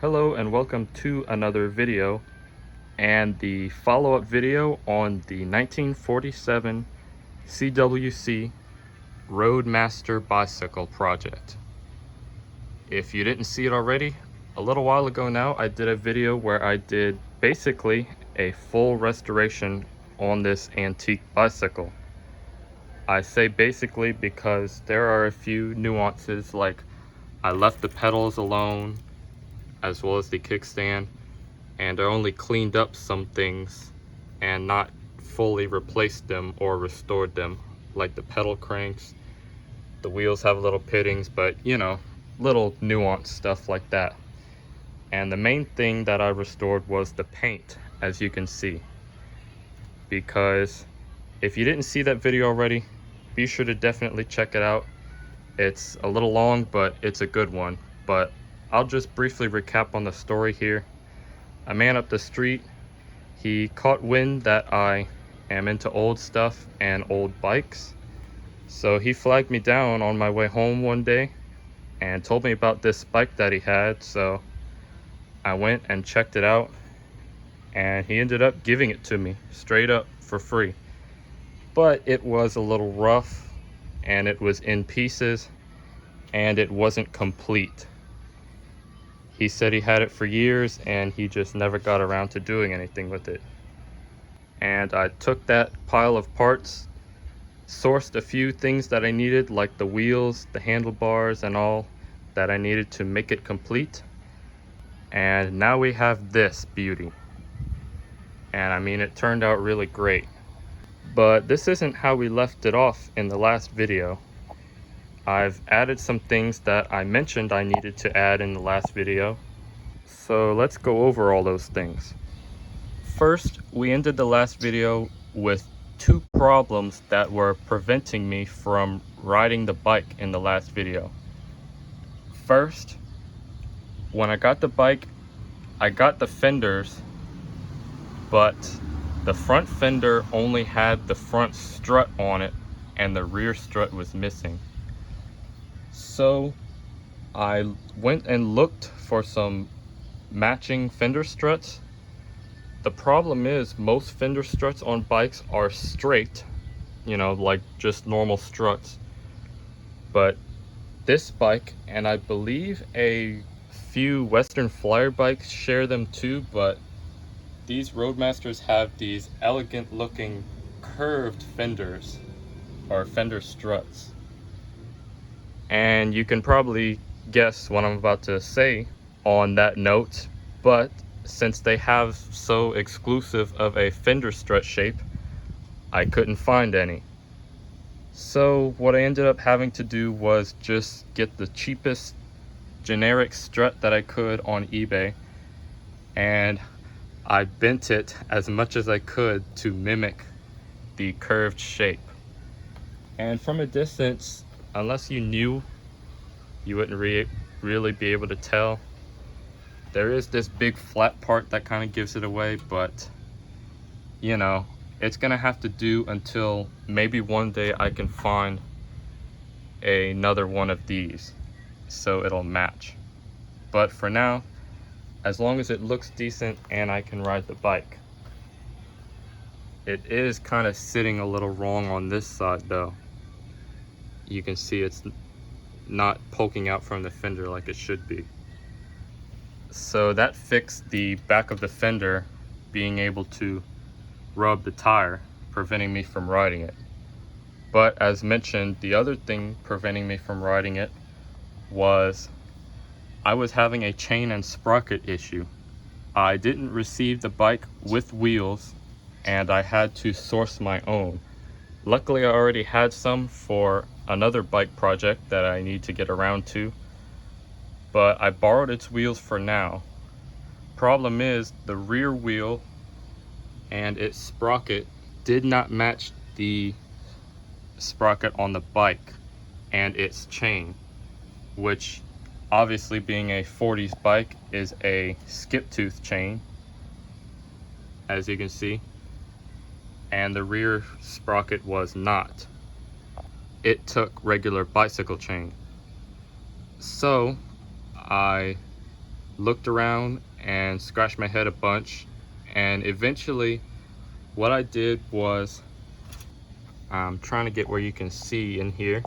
Hello and welcome to another video and the follow-up video on the 1947 CWC Roadmaster bicycle project. If you didn't see it already, a little while ago now I did a video where I did basically a full restoration on this antique bicycle. I say basically because there are a few nuances, like I left the pedals alone as well as the kickstand, and I only cleaned up some things and not fully replaced them or restored them, like the pedal cranks. The wheels have little pittings, but you know, little nuanced stuff like that. And the main thing that I restored was the paint, as you can see. Because if you didn't see that video already, be sure to definitely check it out. It's a little long, but it's a good one. But I'll just briefly recap on the story here. A man up the street, he caught wind that I am into old stuff and old bikes. So he flagged me down on my way home one day and told me about this bike that he had. So I went and checked it out, and he ended up giving it to me straight up for free. But it was a little rough, and it was in pieces, and it wasn't complete. He said he had it for years and he just never got around to doing anything with it. And I took that pile of parts, sourced a few things that I needed, like the wheels, the handlebars, and all that I needed to make it complete. And now we have this beauty. And I mean, it turned out really great. But this isn't how we left it off in the last video. I've added some things that I mentioned I needed to add in the last video. So let's go over all those things. First, we ended the last video with two problems that were preventing me from riding the bike in the last video. First, when I got the bike, I got the fenders, but the front fender only had the front strut on it and the rear strut was missing. So I went and looked for some matching fender struts. The problem is most fender struts on bikes are straight, you know, like just normal struts. But this bike, and I believe a few Western Flyer bikes share them too, but these Roadmasters have these elegant looking curved fenders, or fender struts. And you can probably guess what I'm about to say on that note, but since they have so exclusive of a fender strut shape, I couldn't find any. So what I ended up having to do was just get the cheapest generic strut that I could on eBay, and I bent it as much as I could to mimic the curved shape. And from a distance, unless you knew, you wouldn't really be able to tell. There is this big flat part that kind of gives it away, but you know, it's gonna have to do until maybe one day I can find another one of these so it'll match. But for now, as long as it looks decent and I can ride the bike. It is kind of sitting a little wrong on this side though. You can see it's not poking out from the fender like it should be. So that fixed the back of the fender being able to rub the tire, preventing me from riding it. But as mentioned, the other thing preventing me from riding it was I was having a chain and sprocket issue. I didn't receive the bike with wheels and I had to source my own. Luckily, I already had some for another bike project that I need to get around to, but I borrowed its wheels for now. Problem is, the rear wheel and its sprocket did not match the sprocket on the bike and its chain, which obviously being a 40s bike is a skip tooth chain, as you can see, and the rear sprocket was not. It took regular bicycle chain. So I looked around and scratched my head a bunch, and eventually what I did was, I'm trying to get where you can see in here,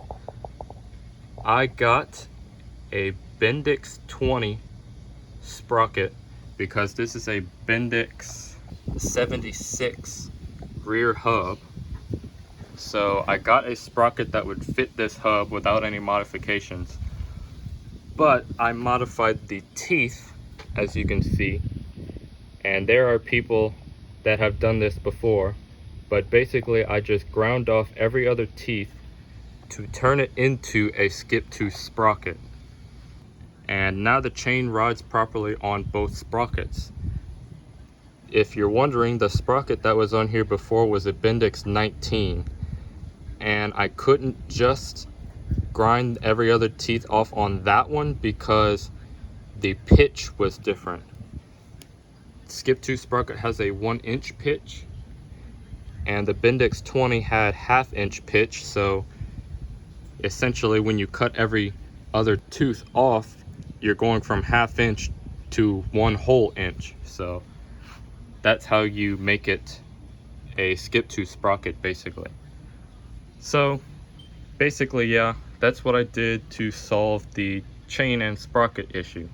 I got a Bendix 20 sprocket because this is a Bendix 76 rear hub. So I got a sprocket that would fit this hub without any modifications, but I modified the teeth, as you can see, and there are people that have done this before, but basically I just ground off every other teeth to turn it into a skip tooth sprocket. And now the chain rides properly on both sprockets. If you're wondering, the sprocket that was on here before was a Bendix 19, and I couldn't just grind every other teeth off on that one because the pitch was different. Skip tooth sprocket has a 1-inch pitch, and the Bendix 20 had 1/2-inch pitch, so essentially when you cut every other tooth off, you're going from 1/2 inch to 1 whole inch. So that's how you make it a skip tooth sprocket, basically. So basically, yeah, that's what I did to solve the chain and sprocket issue.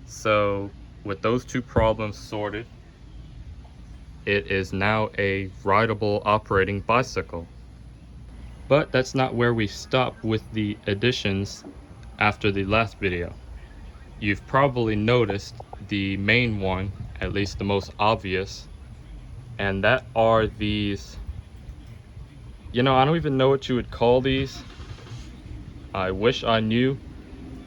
So with those two problems sorted, it is now a rideable operating bicycle. But that's not where we stop with the additions after the last video. You've probably noticed the main one, at least the most obvious, and that are these, I don't even know what you would call these. I wish I knew,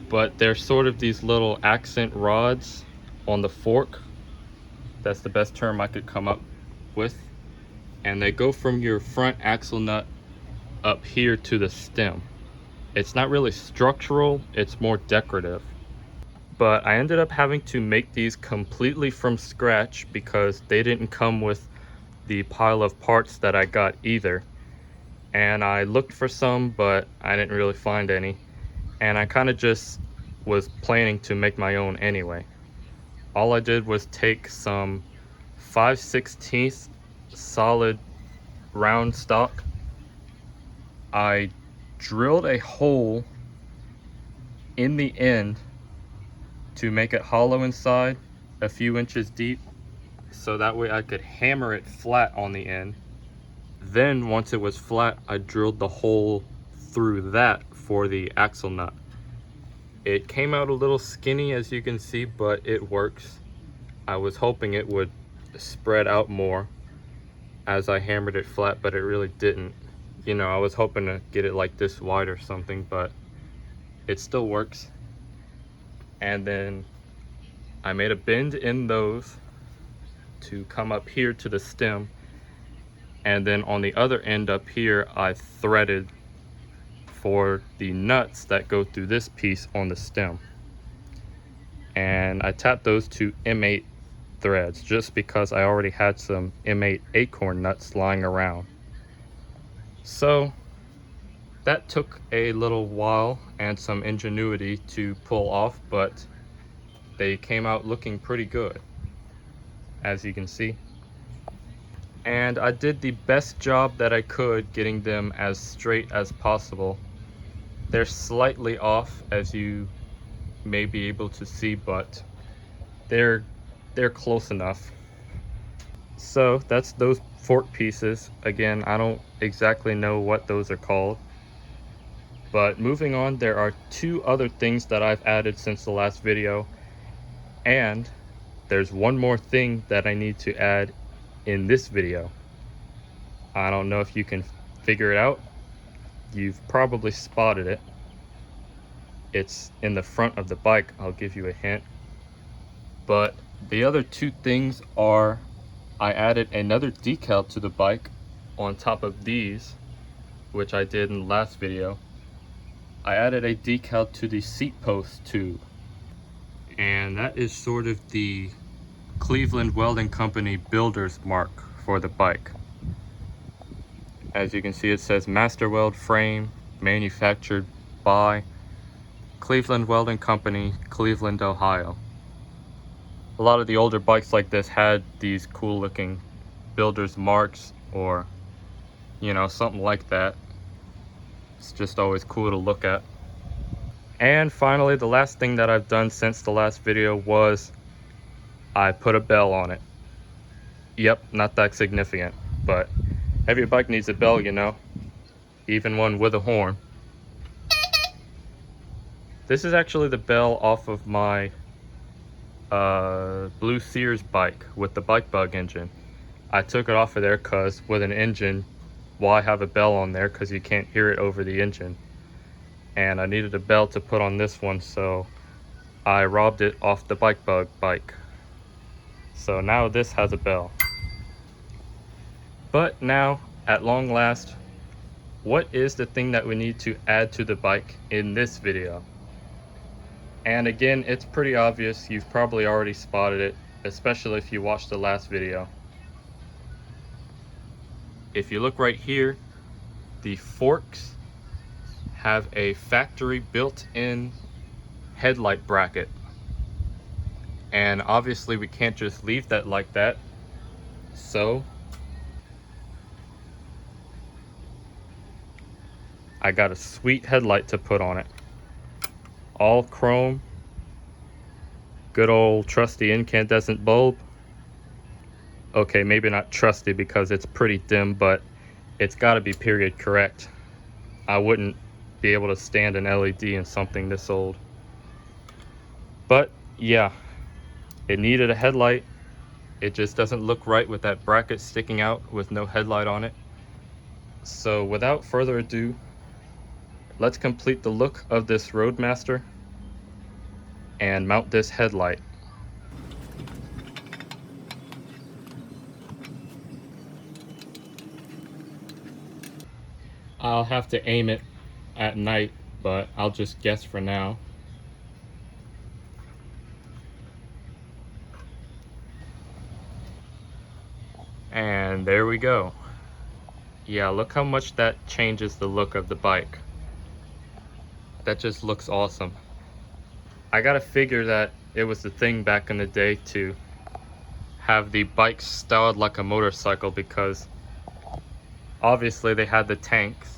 but they're sort of these little accent rods on the fork. That's the best term I could come up with. And they go from your front axle nut up here to the stem. It's not really structural, it's more decorative. But I ended up having to make these completely from scratch because they didn't come with the pile of parts that I got either. And I looked for some, but I didn't really find any. And I kind of just was planning to make my own anyway. All I did was take some 5/16 solid round stock. I drilled a hole in the end to make it hollow inside, a few inches deep, so that way I could hammer it flat on the end. Then once it was flat, I drilled the hole through that for the axle nut. It came out a little skinny, as you can see, but it works. I was hoping it would spread out more as I hammered it flat, but it really didn't. I was hoping to get it like this wide or something, but it still works. And then I made a bend in those to come up here to the stem, and then on the other end up here I threaded for the nuts that go through this piece on the stem, and I tapped those to M8 threads just because I already had some M8 acorn nuts lying around. So that took a little while and some ingenuity to pull off, but they came out looking pretty good, as you can see. And I did the best job that I could getting them as straight as possible. They're slightly off, as you may be able to see, but they're close enough. So that's those fork pieces. Again, I don't exactly know what those are called. But moving on, there are 2 other things that I've added since the last video, and there's one more thing that I need to add in this video. I don't know if you can figure it out. You've probably spotted it. It's in the front of the bike. I'll give you a hint. But the other 2 things are, I added another decal to the bike on top of these, which I did in the last video. I added a decal to the seat post tube, and that is sort of the Cleveland Welding Company builder's mark for the bike. As you can see, it says Master Weld Frame, manufactured by Cleveland Welding Company, Cleveland, Ohio. A lot of the older bikes like this had these cool looking builder's marks, or you know, something like that. It's just always cool to look at. And finally, the last thing that I've done since the last video was I put a bell on it. Yep, not that significant, but every bike needs a bell, you know, even one with a horn. This is actually the bell off of my Blue Sears bike with the bike bug engine. I took it off of there because with an engine, why have a bell on there? Because you can't hear it over the engine. And I needed a bell to put on this one, so I robbed it off the bike bug bike. So now this has a bell. But now, at long last, what is the thing that we need to add to the bike in this video? And again, it's pretty obvious. You've probably already spotted it, especially if you watched the last video. If you look right here, the forks have a factory built-in headlight bracket. And obviously we can't just leave that like that. So I got a sweet headlight to put on it. All chrome, good old trusty incandescent bulb. Okay, maybe not trusty because it's pretty dim, but it's got to be period correct. I wouldn't be able to stand an LED in something this old. But yeah, it needed a headlight. It just doesn't look right with that bracket sticking out with no headlight on it. So without further ado, let's complete the look of this Roadmaster and mount this headlight. I'll have to aim it at night, but I'll just guess for now. And there we go. Yeah, look how much that changes the look of the bike. That just looks awesome. I gotta figure that it was the thing back in the day to have the bike styled like a motorcycle, because obviously they had the tanks.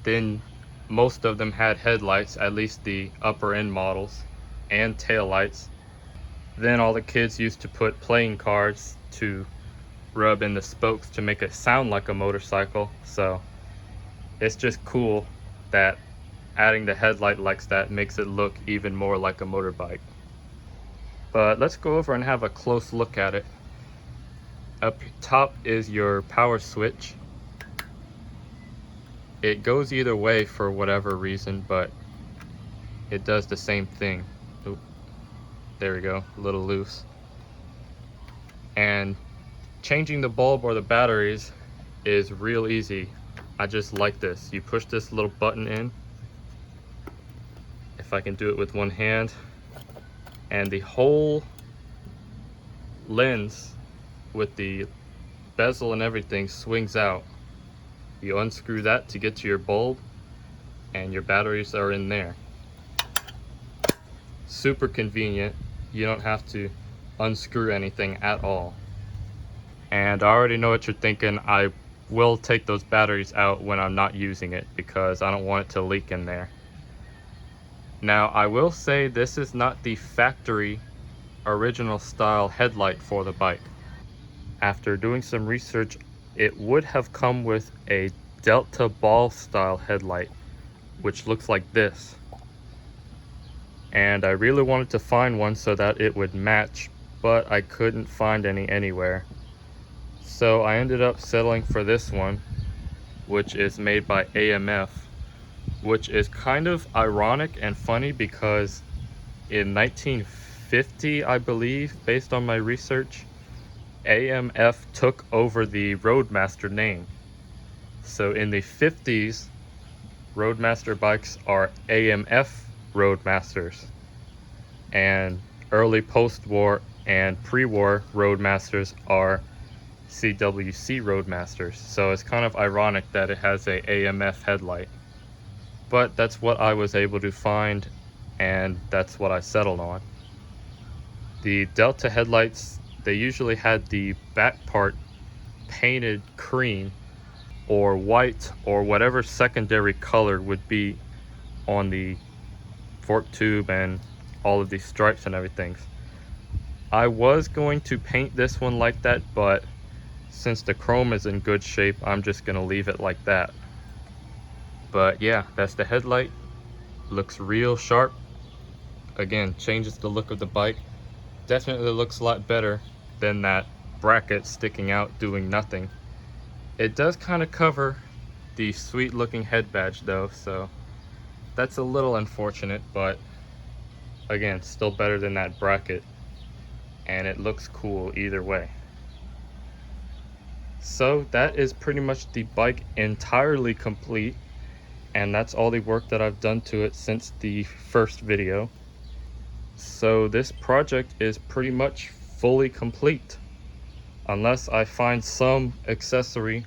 Then most of them had headlights, at least the upper end models, and taillights. Then all the kids used to put playing cards to rub in the spokes to make it sound like a motorcycle. So it's just cool that adding the headlight like that makes it look even more like a motorbike. But let's go over and have a close look at it. Up top is your power switch. It goes either way for whatever reason, but it does the same thing. Oop, there we go, a little loose. And changing the bulb or the batteries is real easy. I just like this. You push this little button in, if I can do it with one hand, and the whole lens with the bezel and everything swings out. You unscrew that to get to your bulb, and your batteries are in there. Super convenient. You don't have to unscrew anything at all. And I already know what you're thinking. I will take those batteries out when I'm not using it because I don't want it to leak in there. Now, I will say this is not the factory original style headlight for the bike. After doing some research, it would have come with a Delta ball style headlight, which looks like this. And I really wanted to find one so that it would match, but I couldn't find any anywhere. So I ended up settling for this one, which is made by AMF, which is kind of ironic and funny because in 1950, I believe, based on my research, AMF took over the Roadmaster name. So in the 50s, Roadmaster bikes are AMF Roadmasters, and early post-war and pre-war Roadmasters are CWC Roadmasters. So it's kind of ironic that it has a AMF headlight. But that's what I was able to find, and that's what I settled on. The Delta headlights, they usually had the back part painted cream or white or whatever secondary color would be on the fork tube and all of these stripes and everything. I was going to paint this one like that, but since the chrome is in good shape, I'm just gonna leave it like that. But yeah, that's the headlight. Looks real sharp. Again, changes the look of the bike. Definitely looks a lot better than that bracket sticking out doing nothing. It does kind of cover the sweet looking head badge though, so that's a little unfortunate, but again, still better than that bracket, and it looks cool either way. So that is pretty much the bike entirely complete, and that's all the work that I've done to it since the first video. So this project is pretty much fully complete, unless I find some accessory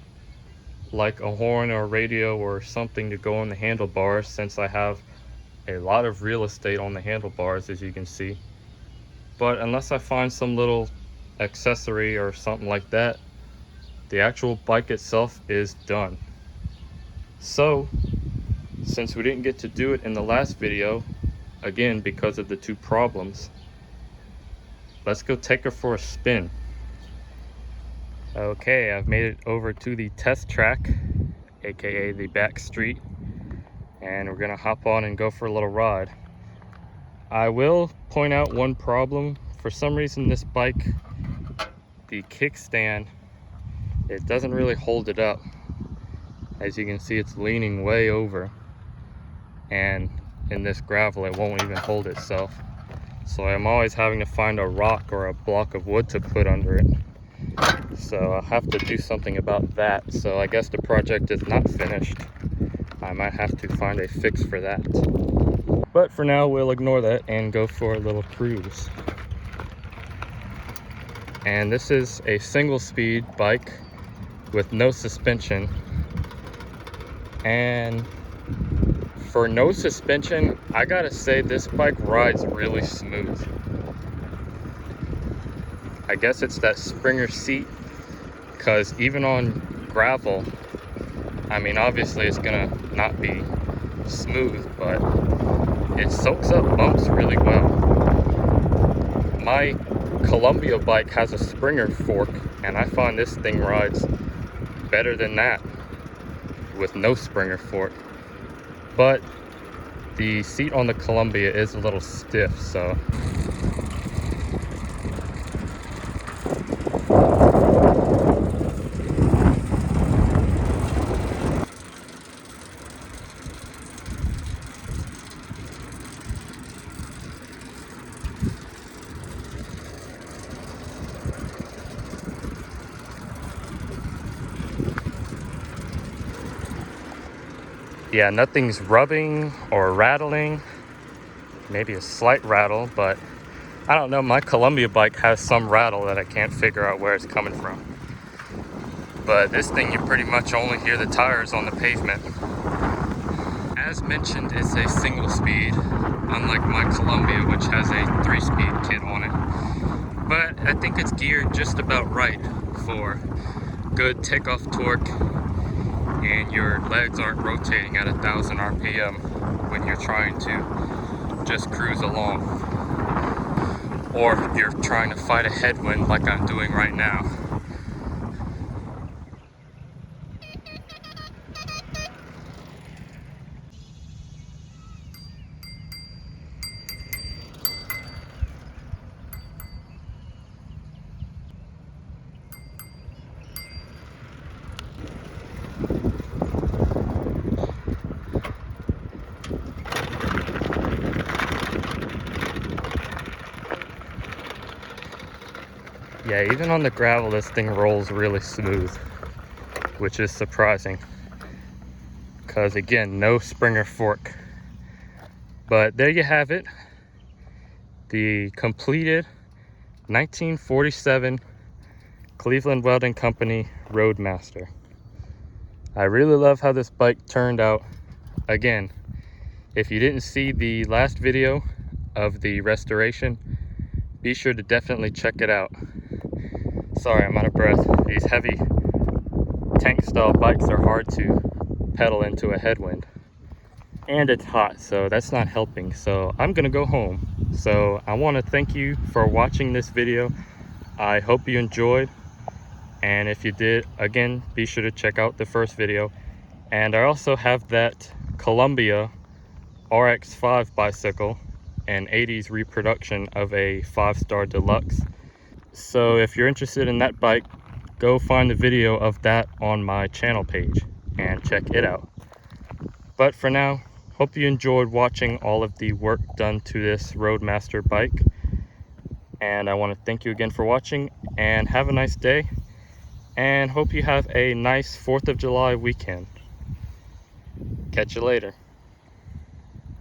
like a horn or a radio or something to go on the handlebars, since I have a lot of real estate on the handlebars, as you can see. But unless I find some little accessory or something like that, the actual bike itself is done. So since we didn't get to do it in the last video, again because of the two problems, let's go take her for a spin. Okay, I've made it over to the test track, aka the back street, and we're gonna hop on and go for a little ride. I will point out one problem. For some reason this bike, the kickstand, it doesn't really hold it up. As you can see, it's leaning way over, and in this gravel it won't even hold itself. So I'm always having to find a rock or a block of wood to put under it. So I'll have to do something about that. So I guess the project is not finished. I might have to find a fix for that. But for now, we'll ignore that and go for a little cruise. And this is a single speed bike with no suspension. And for no suspension, I gotta say this bike rides really smooth. I guess it's that Springer seat, because even on gravel, I mean obviously it's gonna not be smooth, but it soaks up bumps really well. My Columbia bike has a Springer fork, and I find this thing rides better than that with no Springer fork. But the seat on the Columbia is a little stiff, so yeah, nothing's rubbing or rattling. Maybe a slight rattle, but I don't know. My Columbia bike has some rattle that I can't figure out where it's coming from. But this thing, you pretty much only hear the tires on the pavement. As mentioned, it's a single speed, unlike my Columbia, which has a 3-speed kit on it. But I think it's geared just about right for good takeoff torque, and your legs aren't rotating at 1,000 RPM when you're trying to just cruise along, or if you're trying to fight a headwind like I'm doing right now. Yeah, even on the gravel, this thing rolls really smooth, which is surprising. Because again, no Springer fork. But there you have it. The completed 1947 Cleveland Welding Company Roadmaster. I really love how this bike turned out. Again, if you didn't see the last video of the restoration, be sure to definitely check it out. Sorry, I'm out of breath. These heavy tank style bikes are hard to pedal into a headwind. And it's hot, so that's not helping. So I'm gonna go home. So I want to thank you for watching this video. I hope you enjoyed. And if you did, again, be sure to check out the first video. And I also have that Columbia RX-5 bicycle, an 80s reproduction of a 5-star deluxe. So if you're interested in that bike, go find the video of that on my channel page and check it out. But for now, hope you enjoyed watching all of the work done to this Roadmaster bike. And I want to thank you again for watching, and have a nice day, and hope you have a nice 4th of July weekend. Catch you later.